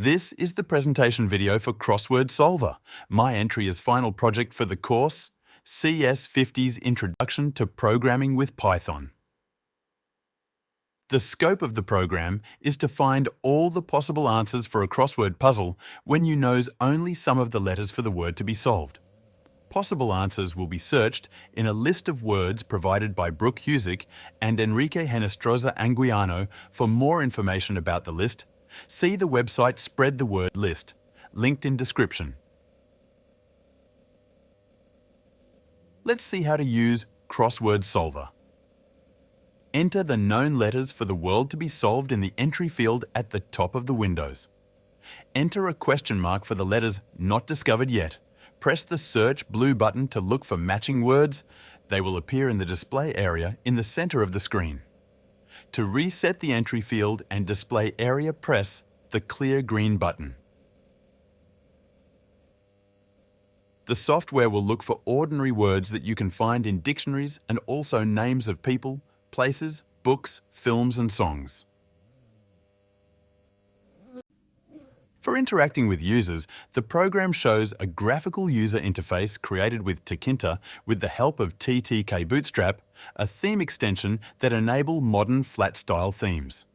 This is the presentation video for Crossword Solver, my entry as final project for the course, CS50's Introduction to Programming with Python. The scope of the program is to find all the possible answers for a crossword puzzle when you knows only some of the letters for the word to be solved. Possible answers will be searched in a list of words provided by Brooke Husick and Enrique Henestroza Anguiano. For more information about the list, see the website Spread the Word list, linked in description. Let's see how to use Crossword Solver. Enter the known letters for the word to be solved in the entry field at the top of the windows. Enter a question mark for the letters not discovered yet. Press the Search blue button to look for matching words. They will appear in the display area in the center of the screen. To reset the entry field and display area, press the clear green button. The software will look for ordinary words that you can find in dictionaries and also names of people, places, books, films and songs. For interacting with users, the program shows a graphical user interface created with Tkinter with the help of TTK Bootstrap, a theme extension that enable modern flat-style themes.